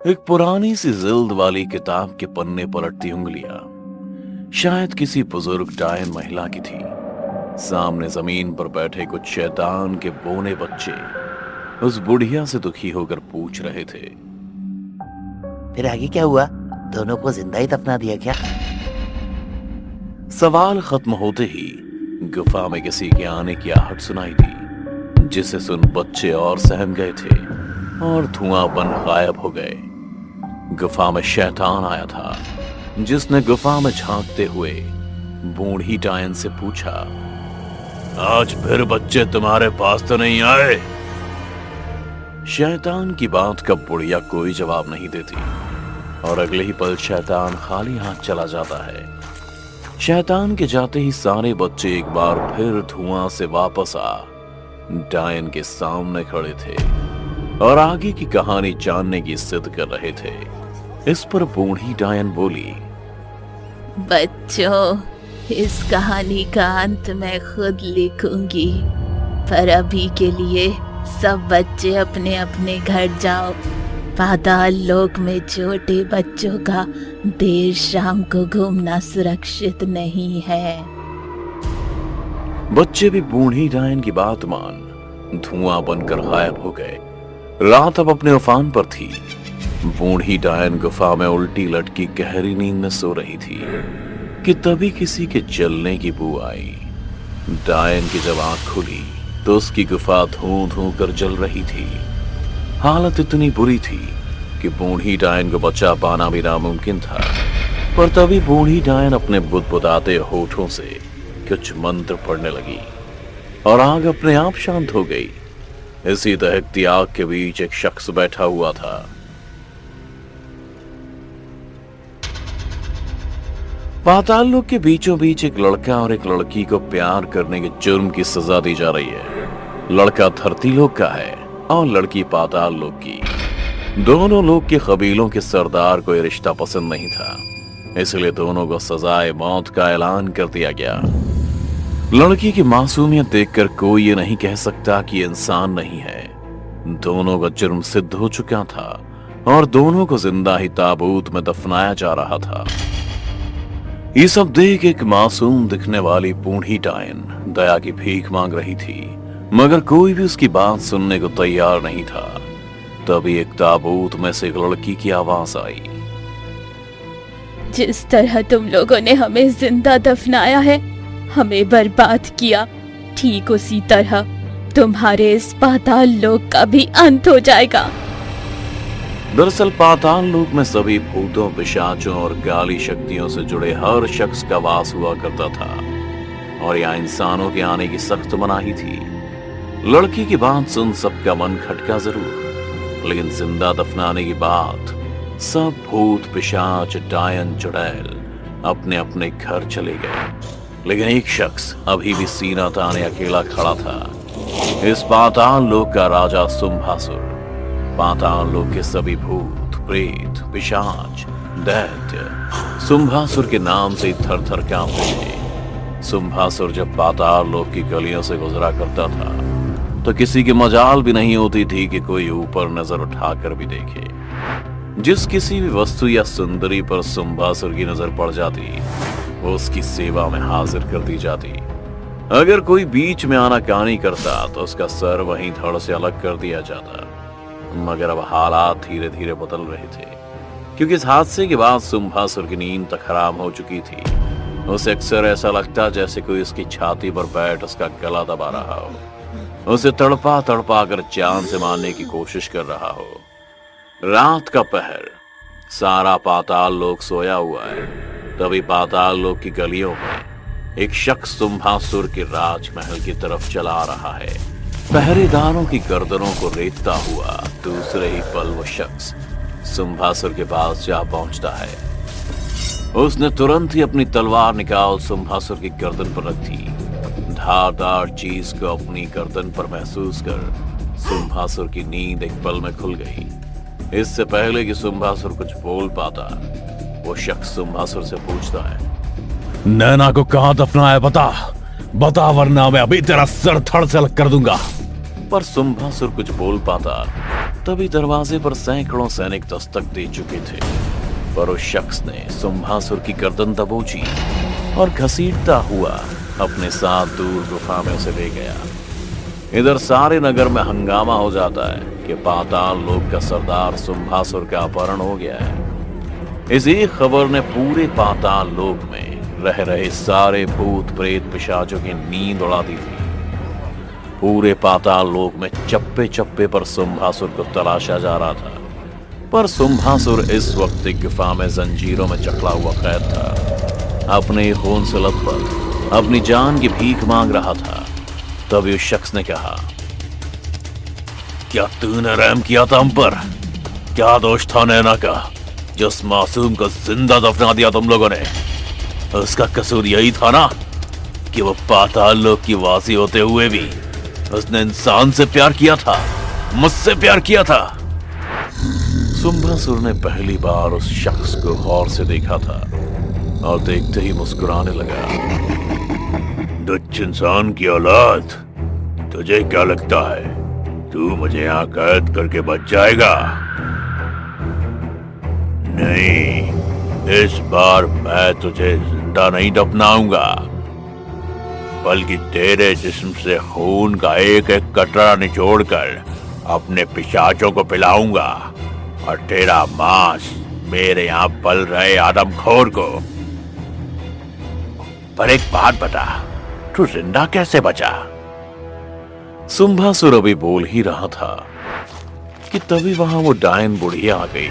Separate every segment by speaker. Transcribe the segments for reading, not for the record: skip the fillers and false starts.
Speaker 1: एक पुरानी सी जिल्द वाली किताब के पन्ने पलटती उंगलियां शायद किसी बुजुर्ग डायन महिला की थी। सामने जमीन पर बैठे कुछ शैतान के बोने बच्चे उस बुढ़िया से दुखी होकर पूछ रहे थे,
Speaker 2: फिर आगे क्या हुआ? दोनों को जिंदा ही दफना दिया क्या?
Speaker 1: सवाल खत्म होते ही गुफा में किसी के आने की आहट सुनाई दी, जिसे सुन बच्चे और सहम गए थे और धुआं बन गायब हो गए। गुफा में शैतान आया था, जिसने गुफा में झांकते हुए बूढ़ी डायन से पूछा, आज फिर बच्चे तुम्हारे पास तो नहीं आए? शैतान की बात का बुढ़िया कोई जवाब नहीं देती और अगले ही पल शैतान खाली हाथ चला जाता है। शैतान के जाते ही सारे बच्चे एक बार फिर धुआं से वापस आ डायन के सामने खड़े थे और आगे की कहानी जानने की जिद कर रहे थे। इस पर बूढ़ी डायन बोली,
Speaker 3: बच्चों, इस कहानी का अंत मैं खुद लिखूंगी, पर अभी के लिए सब बच्चे अपने अपने घर जाओ। पाताल लोक में छोटे बच्चों का देर शाम को घूमना सुरक्षित नहीं है।
Speaker 1: बच्चे भी बूढ़ी डायन की बात मान धुआं बनकर गायब हो गए। रात अब अपने उफान पर थी। बूढ़ी डायन गुफा में उल्टी लटकी गहरी नींद में सो रही थी कि तभी किसी के जलने की बू आई। डायन की जब आंख खुली तो उसकी गुफा धूं धूं कर जल रही थी। हालत इतनी बुरी थी कि बूढ़ी डायन को बचा पाना भी नामुमकिन था। पर तभी बूढ़ी डायन अपने बुदबुदाते होठों से कुछ मंत्र पढ़ने लगी और आग अपने आप शांत हो गई। इसी दहकती आग के बीच एक शख्स बैठा हुआ था। पाताल लोक के बीचों बीच एक लड़का और एक लड़की को प्यार करने के जुर्म की सजा दी जा रही है। लड़का धरती लोक का है और लड़की पाताल लोक की। दोनों लोक के कबीलों के सरदार को यह रिश्ता पसंद नहीं था, इसलिए दोनों को सजाए मौत का ऐलान कर दिया गया। लड़की की मासूमियत देखकर कोई ये नहीं कह सकता कि इंसान नहीं है। दोनों का जुर्म सिद्ध हो चुका था और दोनों को जिंदा ही ताबूत में दफनाया जा रहा था। ये सब देख एक मासूम दिखने वाली बूढ़ी डायन दया की भीख मांग रही थी, मगर कोई भी उसकी बात सुनने को तैयार नहीं था। तभी एक ताबूत में से एक लड़की की आवाज आई,
Speaker 3: जिस तरह तुम लोगों ने हमें जिंदा दफनाया है, हमें बर्बाद किया, ठीक उसी तरह तुम्हारे इस पाताल लोक का भी अंत हो जाएगा।
Speaker 1: दरअसल पाताल लोक में सभी भूतों, पिशाचों और गाली शक्तियों से जुड़े हर शख्स का वास हुआ करता था और यहाँ इंसानों के आने की सख्त मनाही थी। लड़की की बात सुन सबका मन खटका जरूर, लेकिन जिंदा दफनाने की बात सब भूत, पिशाच, डायन, चुड़ैल अपने अपने घर चले गए। लेकिन एक शख्स अभी भी सीना ताने अकेला खड़ा था। इस पाताल लोक का राजा शुंभासुर। पाताल लोक के सभी भूत, प्रेत, पिशाच, दैत्य शुंभासुर के नाम से थर थर कांपते थे। शुंभासुर जब पाताल लोक की गलियों से गुजरा करता था तो किसी की मजाल भी नहीं होती थी कि कोई ऊपर नजर उठाकर भी देखे। जिस किसी भी वस्तु या सुंदरी पर शुंभासुर की नजर पड़ जाती, वो उसकी सेवा में हाजिर कर दी जाती। अगर कोई बीच में आनाकानी करता तो उसका सर वहीं धड़ से अलग कर दिया जाता। मगर अब हालात धीरे धीरे बदल रहे थे, क्योंकि इस हादसे के बाद शुंभासुर की नींद तक हराम हो चुकी थी। उसे अक्सर ऐसा लगता जैसे कोई उसकी छाती पर बैठ उसका गला दबा रहा हो, उसे तड़पा तड़पा कर जान से मारने की कोशिश कर रहा हो। रात का पहर, सारा पाताल लोक सोया हुआ है। तभी पाताल लोक की गलियों में एक शख्स शुंभासुर के राजमहल की तरफ चला रहा है। पहरेदारों की गर्दनों को रेतता हुआ दूसरे ही पल वो शख्स शुंभासुर के पास जा पहुंचता है। उसने तुरंत ही अपनी तलवार निकाल शुंभासुर की गर्दन पर रख दी। धारदार चीज को अपनी गर्दन पर महसूस कर शुंभासुर की नींद एक पल में खुल गई। इससे पहले कि शुंभासुर कुछ बोल पाता, वो शख्स शुंभासुर से पूछता है,
Speaker 4: नैना को कहां दफनाया बता, वरना मैं अभी तेरा सर धड़ से अलग कर दूंगा।
Speaker 1: पर शुंभासुर कुछ बोल पाता तभी दरवाजे पर सैकड़ों सैनिक दस्तक दे चुके थे, पर उस शख्स ने सुंभासुर की गर्दन दबोची और घसीटता हुआ अपने साथ दूर गुफा में उसे ले गया। इधर सारे नगर में हंगामा हो जाता है कि पाताल लोक का सरदार सुंभासुर का अपहरण हो गया है। इस एक खबर ने पूरे पाताल लोक में रह रहे सारे भूत प्रेत पिशाचों की नींद उड़ा दी थी। पूरे पाताल लोक में चप्पे चप्पे पर सुंभासुर को तलाशा जा रहा था, पर सुंभासुर इस वक्त एक गुफा में जंजीरों में जकड़ा हुआ कैद था। अपने खून से लथपथ अपनी जान की भीख मांग रहा था। तभी उस शख्स ने कहा, क्या तूने रहम किया था हम पर? क्या दोष था नैना का जिस मासूम को जिंदा दफना दिया तुम लोगों ने? उसका कसूर यही था ना कि वो पाताल लोक की वासी होते हुए भी उसने इंसान से प्यार किया था, मुझसे प्यार किया था। सुंभासुर ने पहली बार उस शख्स को गौर से देखा था और देखते ही मुस्कुराने लगा। दुष्ट इंसान की औलाद, तुझे क्या लगता है तू मुझे यहाँ कैद करके बच जाएगा? नहीं, इस बार मैं तुझे जिंदा नहीं दफनाऊंगा, बल्कि तेरे जिस्म से खून का एक एक कतरा निचोड़कर अपने पिशाचों को पिलाऊंगा और तेरा मांस मेरे यहाँ पल रहे आदमखोर को। पर एक बात बता, तू जिंदा कैसे बचा? सुंभासुर अभी बोल ही रहा था कि तभी वहां वो डायन बुढ़िया आ गई।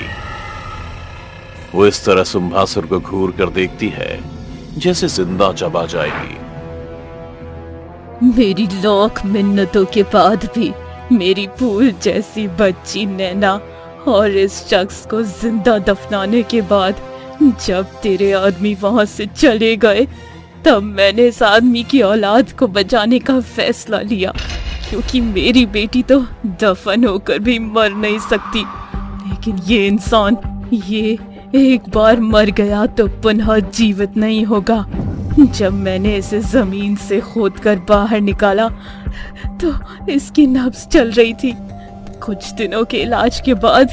Speaker 1: वो इस तरह सुंभासुर को घूर कर देखती है जैसे जिंदा चबा जाएगी।
Speaker 3: मेरी लाख मिन्नतों के बाद भी मेरी फूल जैसी बच्ची नैना और इस शख्स को जिंदा दफनाने के बाद जब तेरे आदमी वहां से चले गए, तब मैंने इस आदमी की औलाद को बचाने का फैसला लिया, क्योंकि मेरी बेटी तो दफन होकर भी मर नहीं सकती। लेकिन ये इंसान, ये एक बार मर गया तो पुनः जीवित नहीं होगा। जब मैंने इसे जमीन से खोदकर बाहर निकाला तो इसकी नब्ज चल रही थी। कुछ दिनों के इलाज के बाद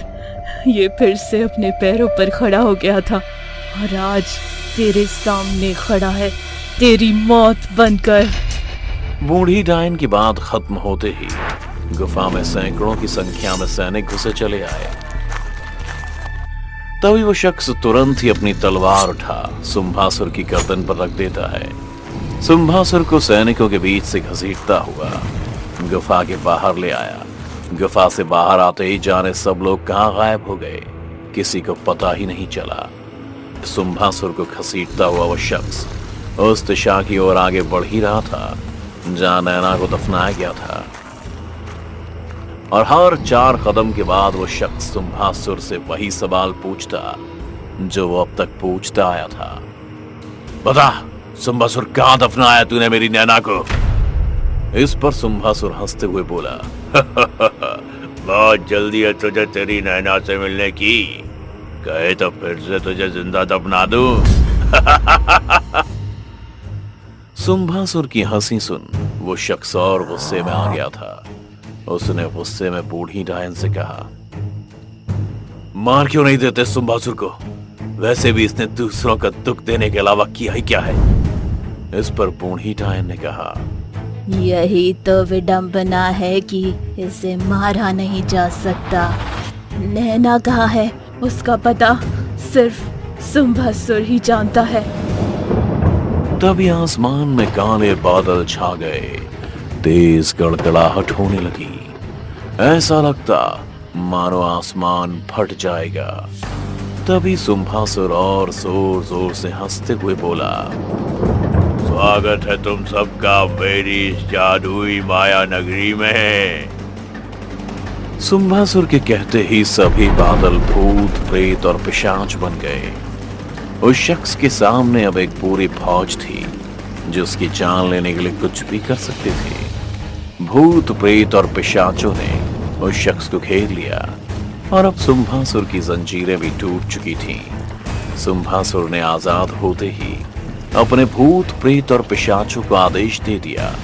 Speaker 3: ये फिर से अपने पैरों पर खड़ा हो गया था और आज तेरे सामने खड़ा है, तेरी मौत बनकर।
Speaker 1: बूढ़ी डायन की बात खत्म होते ही गुफा में सैकड़ों की संख्या में सैनिक घुसे चले आए। तभी वो शख्स तुरंत ही अपनी तलवार उठा सुंभासुर की गर्दन पर रख देता है। सुंभासुर को सैनिकों के बीच से घसीटता हुआ गुफा के बाहर ले आया। गुफा से बाहर आते ही जाने सब लोग कहां गायब हो गए, किसी को पता ही नहीं चला। सुंभासुर को घसीटता हुआ वो शख्स उस दिशा की ओर आगे बढ़ ही रहा था जहां नैना को दफनाया गया था, और हर 4 कदम के बाद वो शख्स सुंभासुर से वही सवाल पूछता जो वो अब तक पूछता आया था। बता सुंभासुर, कहां दफनाया तूने मेरी नैना को? इस पर सुंभासुर हंसते हुए बोला, बहुत जल्दी है तुझे तेरी नैना से मिलने की, कहे तो फिर से तुझे जिंदा दफना दूं। सुंभासुर की हंसी सुन वो शख्स और गुस्से में आ गया था। उसने गुस्से में बूढ़ी डायन से कहा, मार क्यों नहीं देते सुंभासुर को? वैसे भी इसने दूसरों का दुख देने के अलावा किया ही क्या है? इस पर बूढ़ी डायन ने कहा,
Speaker 3: यही तो विडंबना है कि इसे मारा नहीं जा सकता। नैना कहाँ है, उसका पता सिर्फ सुंभासुर ही जानता है।
Speaker 1: तभी आसमान में काले बादल छा गए, तेज गड़गड़ाहट होने लगी। ऐसा लगता मानो आसमान फट जाएगा। तभी सुंभासुर और जोर जोर से हंसते हुए बोला, स्वागत है तुम सबका मेरी इस जादुई माया नगरी में। सुंभासुर के कहते ही सभी बादल भूत प्रेत और पिशाच बन गए। उस शख्स के सामने अब एक पूरी फौज थी जो उसकी जान लेने के लिए कुछ भी कर सकते थे। भूत प्रेत और पिशाचों ने उस शख्स को घेर लिया और अब सुंभासुर की जंजीरें भी टूट चुकी थीं। सुंभासुर ने आजाद होते ही अपने भूत प्रेत और पिशाचों को आदेश दे दिया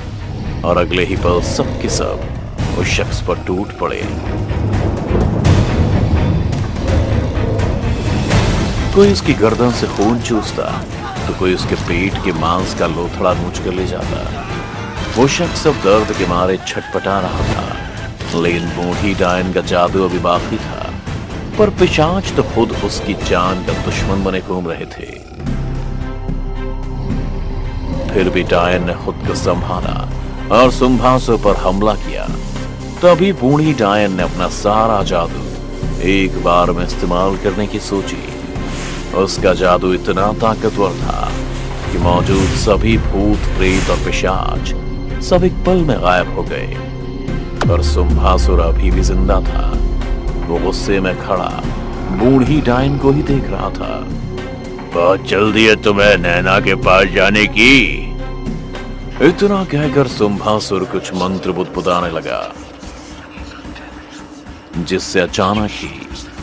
Speaker 1: और अगले ही पल सब के सब उस शख्स पर टूट पड़े। कोई उसकी गर्दन से खून चूसता तो कोई उसके पेट के मांस का लोथड़ा नोच कर ले जाता। वो शख्स अब दर्द के मारे छटपटा रहा था, लेकिन बूढ़ी डायन का जादू अभी बाकी था। पर पिशाच तो खुद उसकी जान का दुश्मन बने घूम रहे थे। फिर भी डायन ने खुद को संभाला और सुम्भासुर पर हमला किया। तभी बूढ़ी डायन ने अपना सारा जादू एक बार में इस्तेमाल करने की सोची। उसका जादू इतना ताकतवर था कि मौजूद सभी भूत प्रेत और पिशाच सब एक पल में गायब हो गए। पर सुम्भासुर अभी भी जिंदा था। वो गुस्से में खड़ा बूढ़ी डायन को ही देख रहा था। बहुत जल्दी है तुम्हें नैना के पास जाने की। इतना कहकर सुम्भासुर कुछ मंत्र बुदबुदाने लगा, जिससे अचानक ही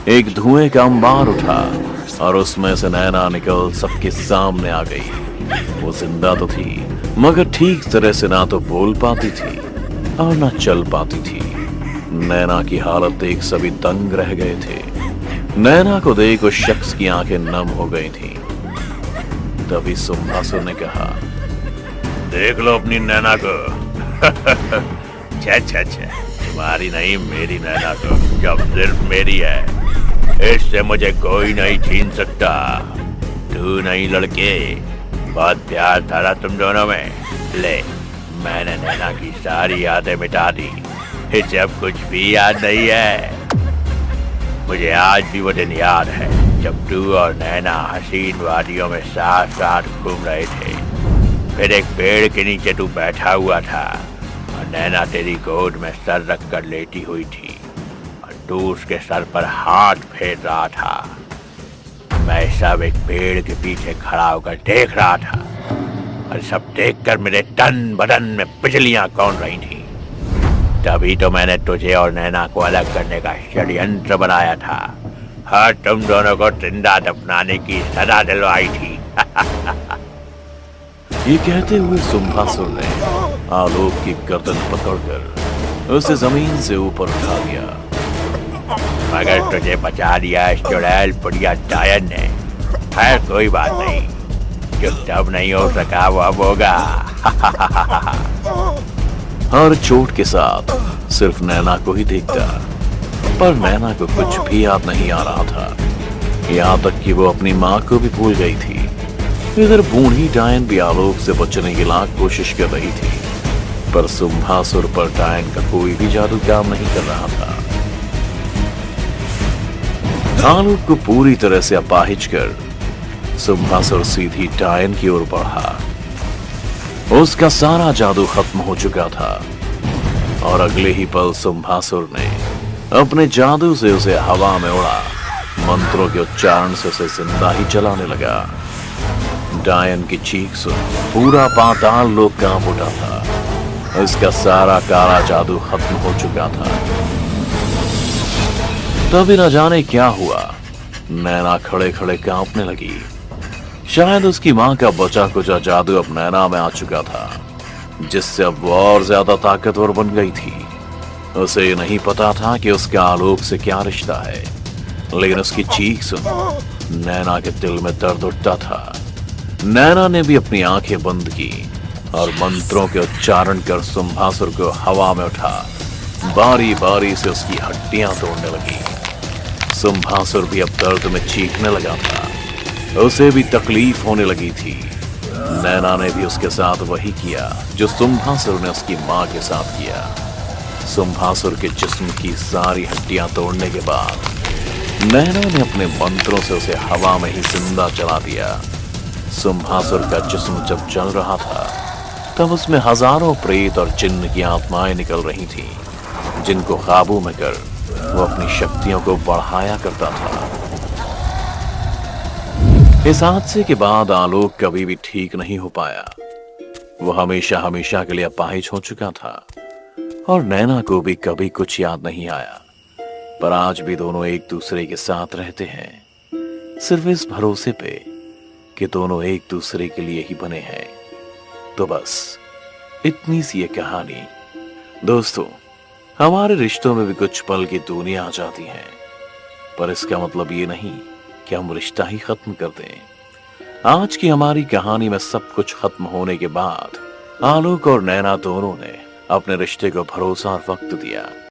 Speaker 1: एक धुएं का अंबार उठा और उसमें से नैना निकल सबके सामने आ गई। वो जिंदा तो थी, मगर ठीक तरह से ना तो बोल पाती थी और ना चल पाती थी। नैना की हालत देख सभी दंग रह गए थे। नैना को देख उस शख्स की आंखें नम हो गई थी। तभी सुम्भासुर ने कहा, देख लो अपनी नैना को। छे छे छे, तुम्हारी नहीं मेरी नैना को, जब सिर्फ मेरी है। इससे मुझे कोई नहीं छीन सकता। तू नहीं लड़के, बहुत प्यार था ना तुम दोनों में। ले, मैंने नैना की सारी यादें मिटा दी। इसे अब कुछ भी याद नहीं है। मुझे आज भी वो दिन याद है जब तू और नैना हसीन वादियों में साथ साथ घूम रहे थे। फिर एक पेड़ के नीचे तू बैठा हुआ था और नैना तेरी गोद में सर रख कर लेटी हुई थी और तू उसके सर पर हाथ फेर रहा था। मैं सब एक पेड़ के पीछे खड़ा होकर देख रहा था और सब देखकर मेरे तन बदन में बिजलियां कौन रही थी। तभी तो मैंने तुझे और नैना को अलग करने का षड्यंत्र बनाया था। हाँ, तुम दोनों को जिंदा दफनाने की सजा दिलवाई थी। ये कहते हुए सुम्भासुर ने आलोक की गर्दन पकड़कर उसे जमीन से ऊपर उठा दिया। मगर तुझे बचा दिया इस चुड़ैल बुढ़िया डायन ने। खैर कोई बात नहीं, जो तब नहीं हो सका वो अब होगा। हर चोट के साथ सिर्फ नैना को ही देखता, पर नैना को कुछ भी याद नहीं आ रहा था। यहाँ तक कि वो अपनी माँ को भी भूल गई थी। इधर बूढ़ी डायन भी आलोक से बचने की लाख कोशिश कर रही थी, पर सुम्भासुर पर डायन का कोई भी जादू काम नहीं कर रहा था। आलोक को पूरी तरह से अपाहिज कर सुम्भासुर सीधी डायन की ओर बढ़ा। उसका सारा जादू खत्म हो चुका था और अगले ही पल सुम्भासुर ने अपने जादू से उसे हवा में उड़ा। मंत्रों के उच्चारण से उसे जिंदा ही जलाने लगा। डायन की चीख सुन पूरा पाताल लोक कांप उठा था। इसका सारा काला जादू खत्म हो चुका था। तभी न जाने क्या हुआ, नैना खड़े खड़े कांपने लगी। शायद उसकी मां का बचा कुचा जादू अब नैना में आ चुका था, जिससे अब वो और ज्यादा ताकतवर बन गई थी। उसे ये नहीं पता था कि उसका आलोक से क्या रिश्ता है, लेकिन उसकी चीख सुन नैना के दिल में दर्द उठता था। नैना ने भी अपनी आंखें बंद की और मंत्रों के उच्चारण कर सुम्भासुर को हवा में उठा बारी बारी से उसकी हड्डियां तोड़ने लगी। सुम्भासुर भी अब दर्द में चीखने लगा था। उसे भी तकलीफ होने लगी थी। नैना ने भी उसके साथ वही किया जो सुम्भासुर ने उसकी मां के साथ किया। सुम्भासुर के जिस्म की सारी हड्डियां तोड़ने के बाद नैना ने अपने मंत्रों से उसे हवा में ही जिंदा जला दिया। सुम्भासुर का जिस्म जब जल रहा था, तब उसमें हजारों प्रेत और जिन्न की आत्माएं निकल रही थीं, जिनको काबू में कर वो अपनी शक्तियों को बढ़ाया करता था। इस हादसे के बाद आलोक कभी भी ठीक नहीं हो पाया। वो हमेशा हमेशा के लिए अपाहिज हो चुका था और नैना को भी कभी कुछ याद नहीं आया। पर आज भी दोनों एक दूसरे के साथ रहते हैं, सिर्फ इस भरोसे पे कि दोनों एक दूसरे के लिए ही बने हैं। तो बस इतनी सी ये कहानी। दोस्तों, हमारे रिश्तों में भी कुछ पल की दुनिया आ जाती है, पर इसका मतलब ये नहीं कि हम रिश्ता ही खत्म कर दें। आज की हमारी कहानी में सब कुछ खत्म होने के बाद आलोक और नैना दोनों ने अपने रिश्ते को भरोसा और वक्त दिया।